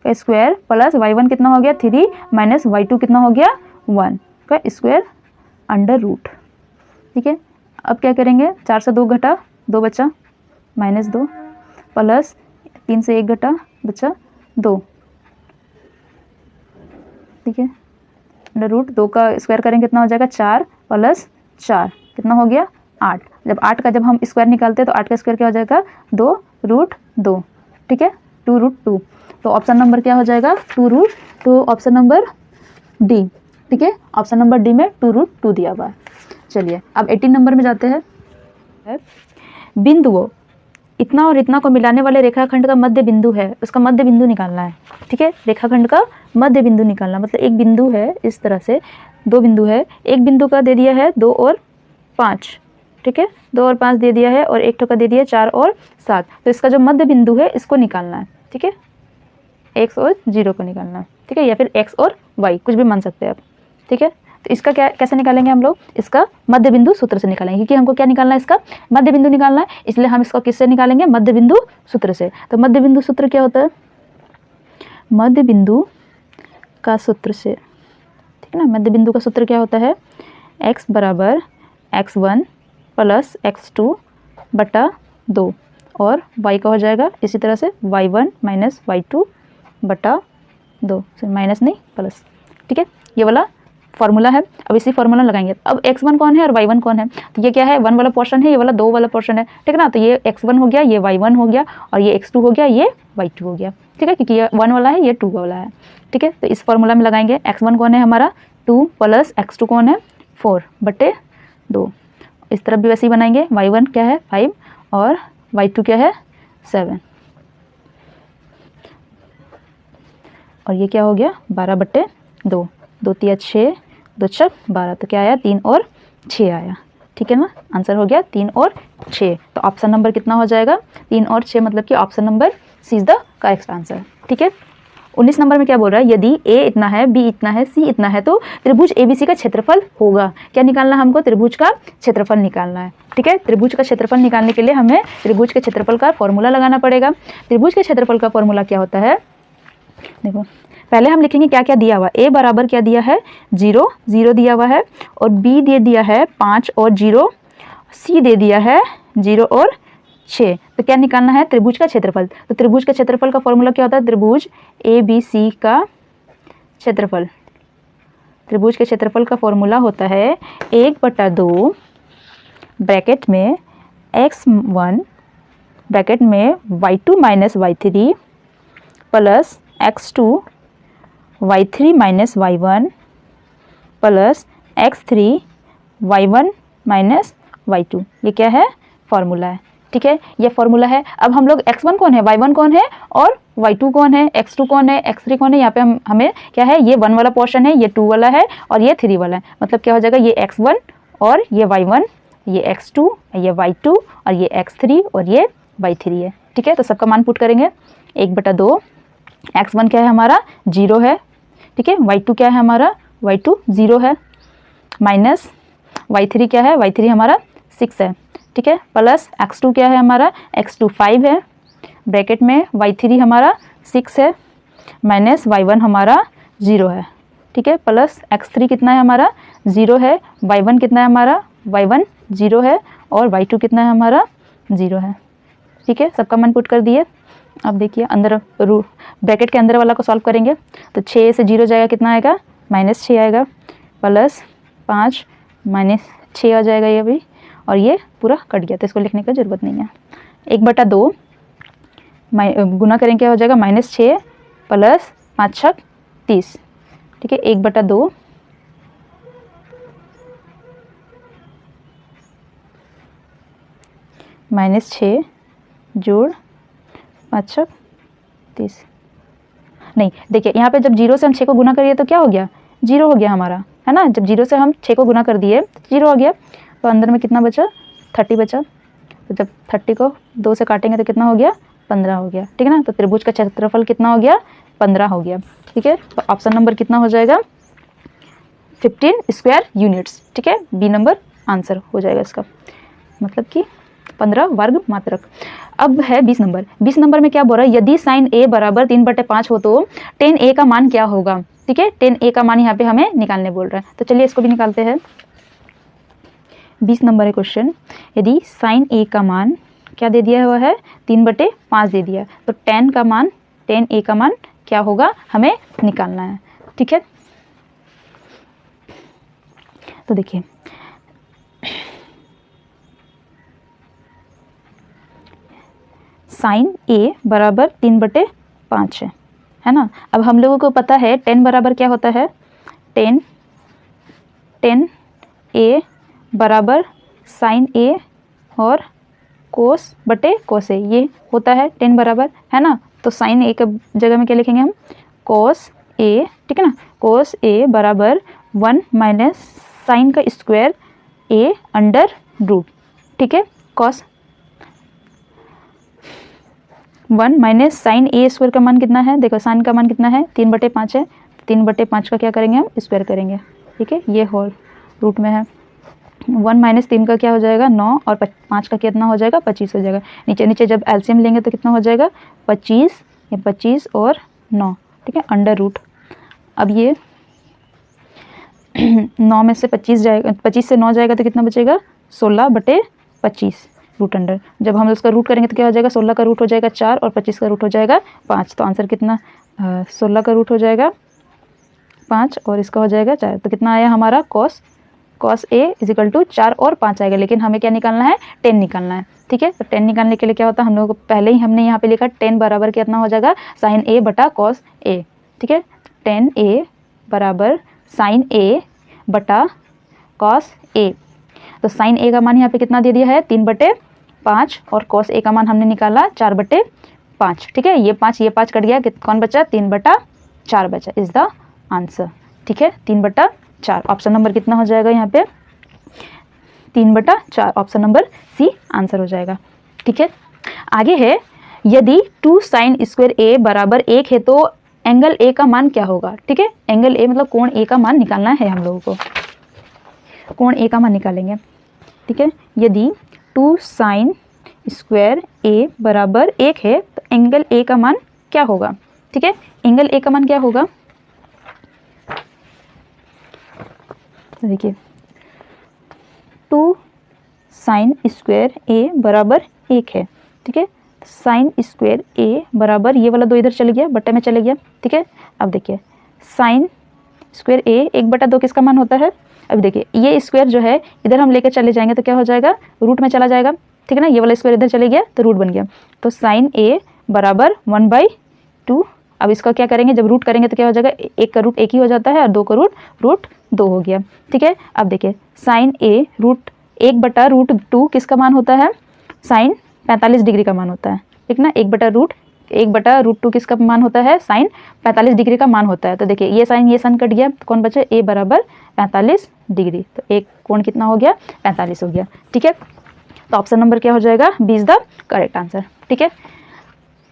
का स्क्वायर प्लस y1 कितना हो गया 3 माइनस y2 कितना हो गया 1 का स्क्वायर अंडर रूट, ठीक है। अब क्या करेंगे, 4 से 2 घटा 2 बचा -2 प्लस 3 से 1 घटा बचा 2, ठीक है। अंडर रूट 2 का स्क्वायर करेंगे कितना हो जाएगा 4 प्लस 4 कितना हो गया 8। जब 8 का जब हम स्क्वायर निकालते हैं तो 8 का स्क्वायर क्या हो जाएगा 2 रूट 2, ठीक है, 2 रूट 2। तो ऑप्शन नंबर क्या हो जाएगा 2 रूट 2, ऑप्शन नंबर डी, ठीक है। ऑप्शन नंबर डी में 2 रूट 2 दिया हुआ है। चलिए अब 18 नंबर में जाते हैं। बिंदुओं इतना और इतना को मिलाने वाले रेखाखंड का मध्य बिंदु है, उसका मध्य बिंदु निकालना है, ठीक है। रेखाखंड का मध्य बिंदु निकालना मतलब एक बिंदु है, इस तरह से 2 बिंदु है, एक बिंदु का दे दिया है 2 और 5, ठीक है, 2 और 5 दे दिया है और एक का दे दिया है 4 और 7। तो इसका जो मध्य बिंदु है इसको निकालना है, ठीक है, x और 0 को निकालना है, ठीक है, या फिर x और y कुछ भी मान सकते हैं आप, ठीक है। तो इसका क्या कैसे निकालेंगे हम लोग, इसका मध्य बिंदु सूत्र से निकालेंगे, क्योंकि हमको क्या निकालना है इसका मध्य बिंदु निकालना है, इसलिए हम इसको किससे निकालेंगे मध्य बिंदु सूत्र से। तो मध्य बिंदु सूत्र क्या होता है, मध्य बिंदु का सूत्र से, ठीक है ना। मध्य बिंदु का सूत्र क्या होता है, x बराबर x1 प्लस x2 बटा 2 और y का हो जाएगा इसी तरह से y1 माइनस y2 बटा 2, माइनस नहीं प्लस, ठीक है। ये वाला फॉर्मूला है। अब इसी फॉर्मूला लगाएंगे। अब x1 कौन है और y1 कौन है, तो ये क्या है 1 वाला पोर्शन है, ये वाला 2 वाला पोर्शन है, ठीक है ना। तो ये x1 हो गया, ये y1 हो गया और ये x2 हो गया, ये y2 हो गया, ठीक है, क्योंकि ये 1 वाला है, ये 2 वाला है, ठीक है। तो इस फॉर्मूला में लगाएंगे। x1 कौन है हमारा 2 प्लस x2 कौन है 4 बटे 2। इस तरफ भी वैसे ही बनाएंगे। y1 क्या है 5 और y2 क्या है 7 और ये क्या हो गया 12 बटे 2, 2 तिया 6, 2 छक 12, तो क्या आया 3 और 6 आया, ठीक है ना। आंसर हो गया 3 और 6। तो ऑप्शन नंबर कितना हो जाएगा 3 और 6, मतलब कि option number C is the correct answer, ठीक है। 19 नंबर में क्या बोल रहा है, यदि a इतना है, b इतना है, c इतना है तो त्रिभुज ABC का क्षेत्रफल होगा। क्या निकालना है हमको, त्रिभुज का क्षेत्रफल निकालना है, ठीक है। त्रिभुज का क्षेत्रफल निकालने के लिए हमें त्रिभुज के क्षेत्रफल का फॉर्मूला लगाना पड़ेगा। त्रिभुज के क्षेत्रफल का फॉर्मूला क्या होता है, देखो पहले हम लिखेंगे क्या क्या दिया हुआ। a बराबर क्या दिया है 0 0 दिया हुआ है और b दे दिया है 5 और 0, c दे दिया है 0 और 6। तो क्या निकालना है त्रिभुज का क्षेत्रफल। तो त्रिभुज के क्षेत्रफल का फॉर्मूला क्या होता है, त्रिभुज ABC का क्षेत्रफल। त्रिभुज के क्षेत्रफल का फॉर्मूला होता है 1/2 ब्रैकेट में x1 ब्रैकेट में y2 minus y3 plus x2 y3 minus y1 plus x3 y1 minus y2। ये क्या है फॉर्मूला है, ठीक है, ये फॉर्मूला है। अब हम लोग x1 कौन है, y1 कौन है और y2 कौन है, x2 कौन है, x3 कौन है। यहाँ पे हमें क्या है, ये 1 वाला पोर्शन है, ये 2 वाला है और ये 3 वाला है। मतलब क्या हो जाएगा, ये x1 और ये y1, ये x2, ये y2 और ये x3 और ये y3 है, ठीक है। तो सबका मान पुट करेंगे 1/2। x1 क्या है हमारा 0 है, ठीक है, y2 क्या है हमारा y2 0 है, माइनस y3 क्या है y3 हमारा 6 है, ठीक है, प्लस x2 क्या है हमारा x2 5 है, ब्रैकेट में y3 हमारा 6 है, माइनस y1 हमारा 0 है, ठीक है, प्लस x3 कितना है हमारा 0 है, y1 कितना है हमारा y1 0 है और y2 कितना है हमारा 0 है, ठीक है। सबका मान पुट कर दिए। अब देखिए अंदर ब्रैकेट के अंदर वाला को सॉल्व करेंगे तो 6 से 0 जाएगा, कितना आएगा -6 आएगा, प्लस 5 माइनस 6 आ जाएगा ये भी, और ये पूरा कट गया तो इसको लिखने की ज़रूरत नहीं है। 1/2 गुना करेंगे क्या हो जाएगा -6 प्लस 5 6 30, ठीक है, 1/2 -6 जोड़ 5 6 30। नहीं देखिए यहाँ पे जब 0 से हम 6 को गुना करिए तो क्या हो गया 0 हो गया हमारा, है ना। जब 0 से हम 6 को गुना कर दिए तो 0 हो गया, तो अंदर में कितना बचा 30 बचा। तो जब 30 को 2 से काटेंगे तो कितना हो गया 15 हो गया, ठीक है ना। तो त्रिभुज का क्षेत्रफल कितना हो गया, 15 हो गया, ठीक है। तो ऑप्शन नंबर कितना हो जाएगा, 15 स्क्वायर यूनिट्स, ठीक है। बी नंबर आंसर हो जाएगा इसका, मतलब कि 15 वर्ग मात्रक। अब है 20 नंबर। 20 नंबर में क्या बोल रहा है, यदि साइन ए बराबर 3/5 हो तो tan ए का मान क्या होगा, ठीक है। tan ए का मान यहाँ पे हमें निकालने बोल रहा है, तो चलिए इसको भी निकालते हैं। 20 नंबर है क्वेश्चन, यदि साइन ए का मान क्या दे दिया हुआ है, 3/5 दे दिया, तो tan ए का मान क्या होगा हमें निकालना है, ठीक है। तो देखिए साइन ए बराबर 3/5 है ना। अब हम लोगों को पता है tan बराबर क्या होता है, tan ए बराबर साइन ए और cos/cos ए, ये होता है tan बराबर, है ना। तो साइन ए के जगह में क्या लिखेंगे हम, cos ए, ठीक है ना। cos ए बराबर 1 माइनस साइन का स्क्वायर ए अंडर रूट, ठीक है। cos 1 माइनस साइन ए स्क्वायर का मान कितना है, देखो साइन का मान कितना है, 3/5 है। 3/5 का क्या करेंगे हम, स्क्वायर करेंगे, ठीक है। ये होल रूट में है, 1 माइनस 3 का क्या हो जाएगा 9 और 5 का कितना हो जाएगा 25 हो जाएगा। नीचे नीचे जब एलसीएम लेंगे तो कितना हो जाएगा 25, ये 25 और 9, ठीक है, अंडर रूट। अब ये 9 में से 25 जाएगा, 25 से 9 जाएगा तो कितना बचेगा 16/25 रूट अंडर। जब हम उसका रूट करेंगे तो क्या हो जाएगा, 16 का रूट हो जाएगा 4 और 25 का रूट हो जाएगा 5। तो आंसर कितना 16 का रूट हो जाएगा 5 और इसका हो जाएगा 4। तो कितना आया हमारा cos ए इजिकल टू 4 और 5 आएगा। लेकिन हमें क्या निकालना है, tan निकालना है, ठीक है। तो tan निकालने के लिए क्या होता है, हम लोगों को पहले ही हमने यहाँ पे लिखा tan बराबर कितना हो जाएगा साइन ए बटा cos ए, ठीक है। tan ए बराबर साइन ए बटा cos ए। तो साइन ए का मान यहाँ पे कितना दे दिया है 3/5 और cos ए का मान हमने निकाला 4/5, ठीक है। ये 5 कट गया, कौन बचा 3/4 बचा, इज द आंसर, ठीक है। 3/4 ऑप्शन नंबर कितना हो जाएगा यहाँ पे 3/4, ऑप्शन नंबर सी आंसर हो जाएगा, ठीक है। आगे है, यदि 2 साइन स्क्वायर ए बराबर 1 है तो एंगल ए का मान क्या होगा, ठीक है। एंगल ए मतलब कोण ए का मान निकालना है हम लोगों को, कोण ए का मान निकालेंगे, ठीक है। यदि 2 साइन स्क्वायर ए बराबर 1 है तो एंगल ए का मान क्या होगा, ठीक है। एंगल ए का मान क्या होगा, देखिए 2 साइन स्क्वायर ए बराबर 1 है, ठीक है। साइन स्क्वायर ए बराबर, ये वाला 2 इधर चले गया, बट्टे में चले गया, ठीक है। अब देखिए साइन स्क्वायर ए 1/2 किसका मान होता है, अब देखिए ये स्क्वायर जो है इधर हम लेकर चले जाएंगे तो क्या हो जाएगा रूट में चला जाएगा, ठीक है ना। ये वाला स्क्वायर इधर चले गया तो रूट बन गया। तो साइन ए बराबर 1/2। अब इसका क्या करेंगे, जब रूट करेंगे तो क्या हो जाएगा, 1 का रूट 1 ही हो जाता है और 2 का रूट 2 हो गया, ठीक है। अब देखिए साइन ए रूट 1/√2 किसका मान होता है, साइन 45 डिग्री का मान होता है, ठीक ना। 1/√2 किसका मान होता है, साइन 45 डिग्री का मान होता है। तो देखिए ये साइन कट गया तो कौन बचा, ए बराबर 45 डिग्री। तो एक कोण कितना हो गया 45 हो गया, ठीक है। तो ऑप्शन नंबर क्या हो जाएगा, B is the correct answer, ठीक है।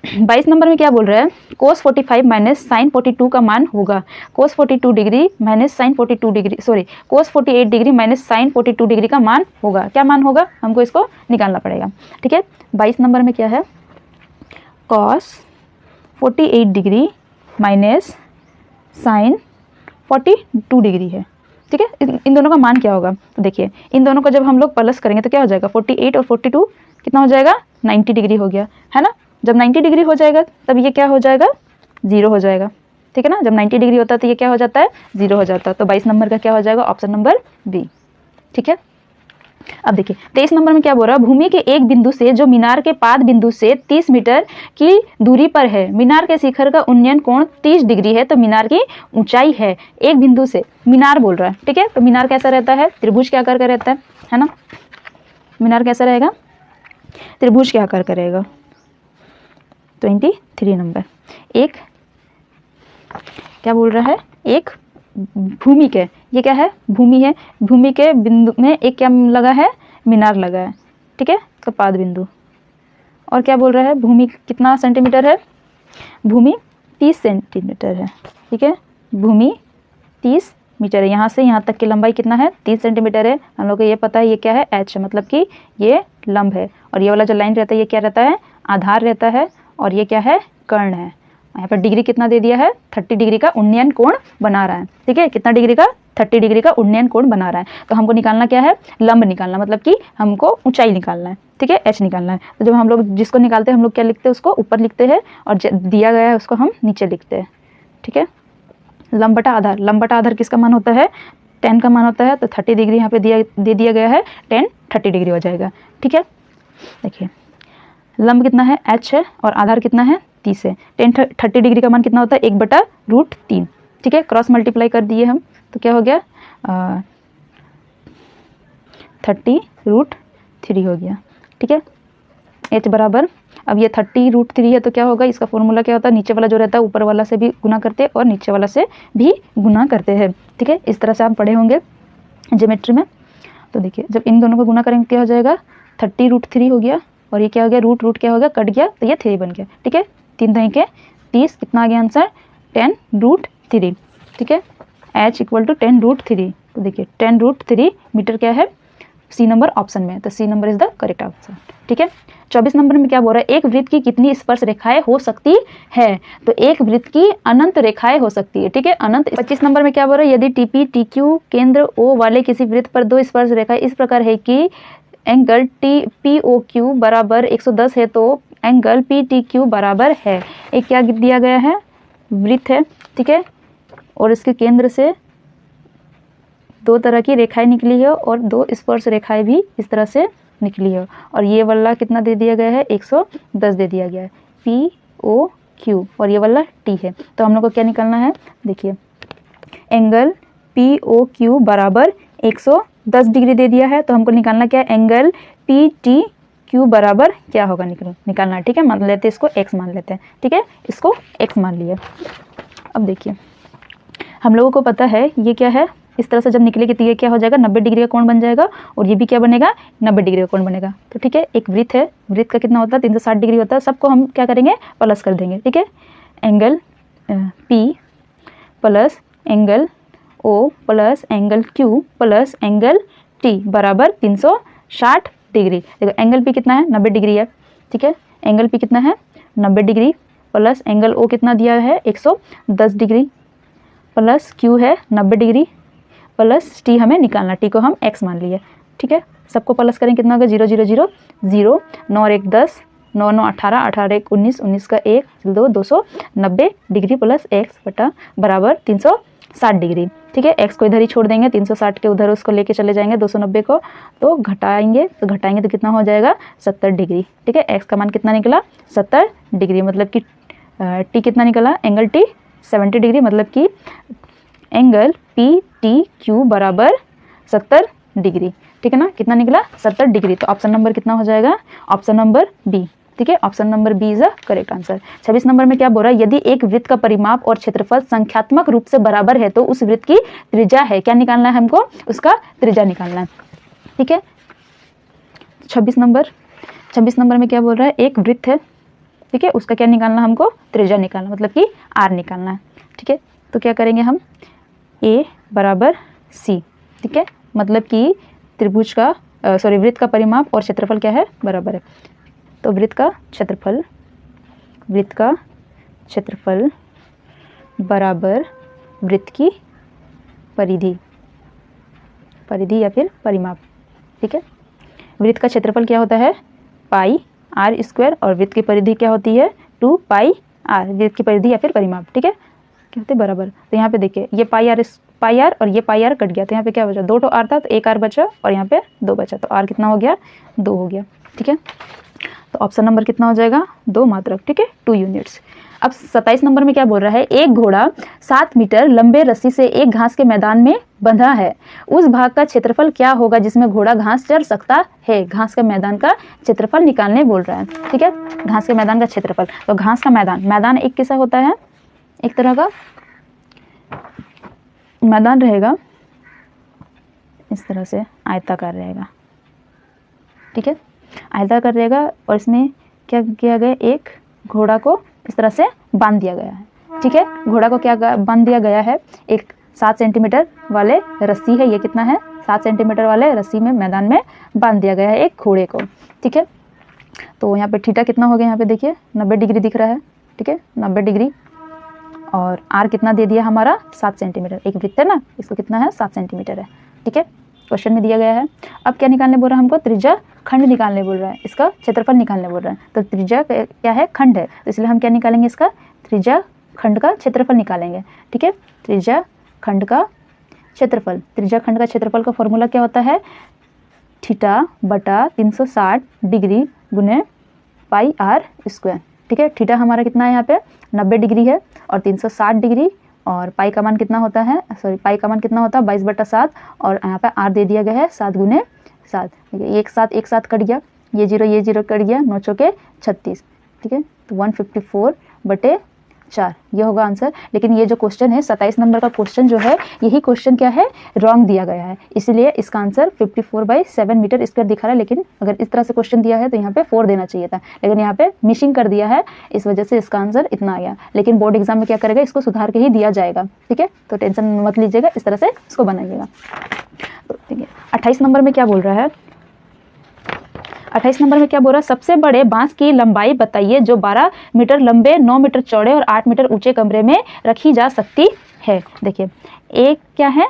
22 नंबर में क्या बोल रहा है, cos 45 माइनस साइन 42 का मान होगा। cos 42 degree minus sine 42 degree, sorry cos 48 degree minus sine 42 degree का मान होगा। क्या मान होगा, हमको इसको निकालना पड़ेगा, ठीक है। 22 नंबर में क्या है, cos 48 degree minus sine 42 degree है, ठीक है। इन दोनों का मान क्या होगा, तो देखिए इन दोनों को जब हम लोग प्लस करेंगे तो क्या हो जाएगा, 48 और 42 कितना हो जाएगा 90 डिग्री हो गया, है ना। जब 90 डिग्री हो जाएगा तब ये क्या हो जाएगा 0 हो जाएगा, ठीक है ना। जब 90 डिग्री होता है तो ये क्या हो जाता है 0 हो जाता है। तो 22 नंबर का क्या हो जाएगा, ऑप्शन नंबर बी, ठीक है। अब देखिए 23 नंबर में क्या बोल रहा है, भूमि के एक बिंदु से जो मीनार के पाद बिंदु से 30 मीटर की दूरी पर है, मीनार के शिखर का उन्नयन कोण 30 डिग्री है, तो मीनार की ऊंचाई है। एक बिंदु से मीनार बोल रहा है, ठीक है। तो मीनार कैसा रहता है, त्रिभुज के आकार का रहता है ना। मीनार कैसा रहेगा, त्रिभुज के आकार का रहेगा। 23 नंबर, एक क्या बोल रहा है, एक भूमि के, ये क्या है भूमि है, भूमि के बिंदु में एक क्या लगा है मीनार लगा है, ठीक है। तो पाद बिंदु और क्या बोल रहा है, भूमि कितना सेंटीमीटर है, भूमि 30 सेंटीमीटर है। ठीक है, भूमि 30 मीटर है। यहाँ से यहाँ तक की लंबाई कितना है, 30 सेंटीमीटर है। हम लोग को ये पता है ये क्या है, एच है, मतलब कि ये लंब है। और ये वाला जो लाइन रहता है ये क्या रहता है, आधार रहता है। और ये क्या है, कर्ण है। यहाँ पर डिग्री कितना दे दिया है, 30 डिग्री का उन्नयन कोण बना रहा है। ठीक है, कितना डिग्री का, 30 डिग्री का उन्नयन कोण बना रहा है। तो हमको निकालना क्या है, लंब निकालना, मतलब कि हमको ऊंचाई निकालना है। ठीक है, एच निकालना है। तो जब हम लोग जिसको निकालते हैं हम लोग क्या लिखते हैं, उसको ऊपर लिखते हैं, और दिया गया है उसको हम नीचे लिखते हैं। ठीक है, लंब बटा आधार, लंब बटा आधार किसका मान होता है, 10 का मान होता है। तो 30 डिग्री यहाँ पे दे दिया गया है, 10 30 डिग्री हो जाएगा। ठीक है, देखिए लंब कितना है, एच है, और आधार कितना है, 30 है। 10 30 डिग्री का मान कितना होता है, 1/√3। ठीक है, क्रॉस मल्टीप्लाई कर दिए हम, तो क्या हो गया, 30√3 हो गया। ठीक है, h बराबर, अब ये 30√3 है तो क्या होगा, इसका फॉर्मूला क्या होता है, नीचे वाला जो रहता है ऊपर वाला से भी गुना करते हैं और नीचे वाला से भी गुना करते हैं। ठीक है, इस तरह से आप पढ़े होंगे ज्योमेट्री में। तो देखिए जब इन दोनों को गुना करेंगे क्या हो जाएगा, 30√3 हो गया, और ये क्या हो गया, रूट क्या हो गया, कट गया, तो ये 3 बन गया। ठीक है, 3 दही के 30, कितना आ गया आंसर, 10√3। ठीक है, h = 10√3। तो देखिए 10√3 मीटर क्या है, सी नंबर ऑप्शन में है, तो C number is the correct answer. ठीक है, 24 नंबर में क्या बोल रहा है, एक वृत्त की कितनी स्पर्श रेखाएं हो सकती है, तो एक वृत्त की अनंत रेखाएं हो सकती है। ठीक है, अनंत। 25 नंबर में क्या बोल रहा है, यदि टीपी टीक्यू केंद्र ओ वाले किसी वृत्त पर 2 स्पर्श रेखाएं इस प्रकार है कि angle T P O Q बराबर 110 है, तो एंगल पी टी क्यू बराबर है। एक क्या दिया गया है, वृत्त है। ठीक है, और इसके केंद्र से 2 तरह की रेखाएं निकली है और 2 स्पर्श रेखाएं भी इस तरह से निकली है। और ये वाला कितना दे दिया गया है, 110 दे दिया गया है, पी ओ क्यू, और ये वाला टी है। तो हम लोग को क्या निकालना है, देखिए एंगल पी ओ क्यू बराबर 110 डिग्री दे दिया है, तो हमको निकालना क्या है, एंगल पी टी क्यू बराबर क्या होगा निकालना है। ठीक है, मान लेते हैं इसको x मान लेते हैं। ठीक है, इसको x मान लिया। अब देखिए हम लोगों को पता है ये क्या है, इस तरह से जब निकलेगी तो ये क्या हो जाएगा, 90 डिग्री का कोण बन जाएगा, और ये भी क्या बनेगा, 90 डिग्री का कोण बनेगा। तो ठीक है, एक वृत्त है, वृत्त का कितना होता है, 360 डिग्री होता है। सबको हम क्या करेंगे, प्लस कर देंगे। ठीक है, angle P plus angle O plus angle Q plus angle T बराबर 360 डिग्री। देखो एंगल P कितना है, 90 डिग्री है। ठीक है, एंगल P कितना है, 90 डिग्री, प्लस एंगल O कितना दिया है, 110 डिग्री, प्लस Q है 90 डिग्री, प्लस T हमें निकालना, T को हम x मान लिए। ठीक है, सबको प्लस करें, कितना होगा, 0 0 0 0, 9 और 1 10, 9 9 18, 18 1 19, 19 का 1 2, 290 डिग्री प्लस x बटा बराबर 360 डिग्री। ठीक है, x को इधर ही छोड़ देंगे, 360 के उधर उसको लेके चले जाएंगे 290 को, तो घटाएंगे तो कितना हो जाएगा, 70 डिग्री। ठीक है, x का मान कितना निकला, 70 डिग्री, मतलब कि t कितना निकला, एंगल t 70 डिग्री, मतलब कि एंगल पी टी क्यू बराबर 70 डिग्री। ठीक है ना, कितना निकला, 70 डिग्री। तो ऑप्शन नंबर कितना हो जाएगा, ऑप्शन नंबर बी। ठीक है, option number B is the correct answer. 26 number में क्या बोल रहा है, यदि एक वृत्त का परिमाप और क्षेत्रफल संख्यात्मक रूप से बराबर है तो उस वृत्त की त्रिज्या है, क्या निकालना है हमको, उसका त्रिज्या निकालना है। ठीक है, 26 नंबर में क्या बोल रहा है, एक वृत्त है। ठीक है, उसका क्या निकालना, हमको त्रिज्या निकालना, मतलब कि आर निकालना है। ठीक है, तो क्या करेंगे हम, ए बराबर सी। ठीक है, मतलब कि त्रिभुज का वृत्त का परिमाप और क्षेत्रफल क्या है, बराबर है। तो वृत्त का क्षेत्रफल बराबर वृत्त की परिधि या फिर परिमाप। ठीक है, वृत्त का क्षेत्रफल क्या होता है, पाई आर स्क्वायर, और वृत्त की परिधि क्या होती है, 2 पाई आर, वृत्त की परिधि या फिर परिमाप। ठीक है, क्या होते हैं, बराबर। तो यहाँ पे देखिए ये पाई आर और ये पाई आर कट गया, तो यहाँ पे क्या बचा, 2 आर था, तो 1 आर बचा, और यहाँ पे 2 बचा, तो आर कितना हो गया, 2 हो गया। ठीक है, तो ऑप्शन नंबर कितना हो जाएगा, 2 मात्रक। ठीक है, 2 यूनिट्स। अब 27 नंबर में क्या बोल रहा है, एक घोड़ा 7 मीटर लंबे रस्सी से एक घास के मैदान में बंधा है, उस भाग का क्षेत्रफल क्या होगा जिसमें घोड़ा घास चर सकता है। घास का मैदान का क्षेत्रफल निकालने बोल रहा है। ठीक है, घास के मैदान का क्षेत्रफल, तो घास का मैदान एक कैसा होता है, एक तरह का मैदान रहेगा, इस तरह से आयताकार रहेगा। ठीक है, आयताकार रहेगा, और इसमें क्या किया गया, एक घोड़ा को इस तरह से बांध दिया गया है। ठीक है, घोड़ा को क्या बांध दिया गया है, एक 7 सेंटीमीटर वाले रस्सी है, ये कितना है 7 सेंटीमीटर वाले रस्सी में मैदान में बांध दिया गया है एक घोड़े को। ठीक है, तो यहाँ पे थीटा कितना हो गया, यहाँ पे देखिए 90 डिग्री दिख रहा है। ठीक है, 90 डिग्री, और आर कितना दे दिया हमारा 7 सेंटीमीटर, एक वृत्त है ना, इसको कितना है 7 सेंटीमीटर है। ठीक है, क्वेश्चन में दिया गया है। अब क्या निकालने बोल रहा है हमको, त्रिज्या खंड निकालने बोल रहा है, इसका क्षेत्रफल निकालने बोल रहा है। तो त्रिज्या क्या है, खंड है, तो इसलिए हम क्या निकालेंगे, इसका त्रिज्या खंड का क्षेत्रफल निकालेंगे। ठीक है, त्रिज्या खंड का क्षेत्रफल, त्रिज्या खंड का क्षेत्रफल का फॉर्मूला क्या होता है, थीटा बटा 360 डिग्री गुने पाई आर स्क्वायर। ठीक है, थीटा हमारा कितना है यहाँ पे 90 डिग्री है, और 360 डिग्री, और पाई का मान कितना होता है, पाई का मान कितना होता है 22/7, और यहाँ पे आर दे दिया गया है 7 गुने 7। एक साथ कट गया, ये जीरो कट गया, 9 चौके 36। ठीक है, तो 154/4 ये होगा आंसर। लेकिन ये जो क्वेश्चन है 27 नंबर का क्वेश्चन जो है, यही क्वेश्चन क्या है, रॉन्ग दिया गया है, इसलिए इसका आंसर 54/7 मीटर स्क्वायर दिखा रहा है। लेकिन अगर इस तरह से क्वेश्चन दिया है तो यहाँ पे 4 देना चाहिए था, लेकिन यहाँ पे मिसिंग कर दिया है, इस वजह से इसका आंसर इतना आ गया। लेकिन बोर्ड एग्जाम में क्या करेगा, इसको सुधार के ही दिया जाएगा। ठीक है, तो टेंशन मत लीजिएगा, इस तरह से इसको बनाइएगा। तो ठीक है, 28 नंबर में क्या बोल रहा है, 28 नंबर में क्या बोल रहा है, सबसे बड़े बांस की लंबाई बताइए जो 12 मीटर लंबे, 9 मीटर चौड़े और 8 मीटर ऊंचे कमरे में रखी जा सकती है। देखिए, एक क्या है,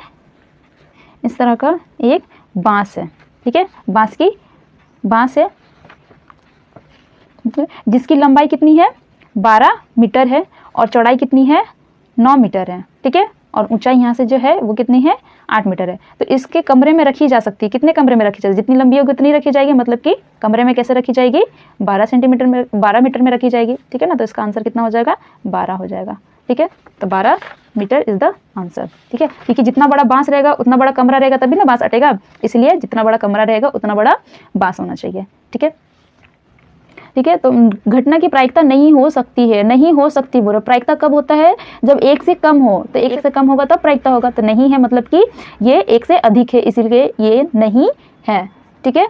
इस तरह का एक बांस है। ठीक है, बांस है जिसकी लंबाई कितनी है 12 मीटर है, और चौड़ाई कितनी है 9 मीटर है। ठीक है, और ऊंचाई यहाँ से जो है वो कितनी है 8 मीटर है। तो इसके कमरे में रखी जा सकती है, कितने कमरे में रखी जाएगी, जितनी लंबी होगी उतनी रखी जाएगी, मतलब कि कमरे में कैसे रखी जाएगी 12 मीटर में रखी जाएगी। ठीक है ना, तो इसका आंसर कितना हो जाएगा 12 हो जाएगा। ठीक है, तो 12 मीटर इज द आंसर। ठीक है, क्योंकि जितना बड़ा बांस रहेगा उतना बड़ा कमरा रहेगा, तभी ना बांस अटेगा, इसलिए जितना बड़ा कमरा रहेगा उतना बड़ा बांस होना चाहिए। ठीक है, ठीक है, तो घटना की प्रायिकता नहीं हो सकती है, नहीं हो सकती बोलो, प्रायिकता कब होता है, जब 1 से कम हो, तो 1 से कम होगा तब प्रायिकता होगा, तो नहीं है मतलब कि ये 1 से अधिक है, इसीलिए ये नहीं है। ठीक है।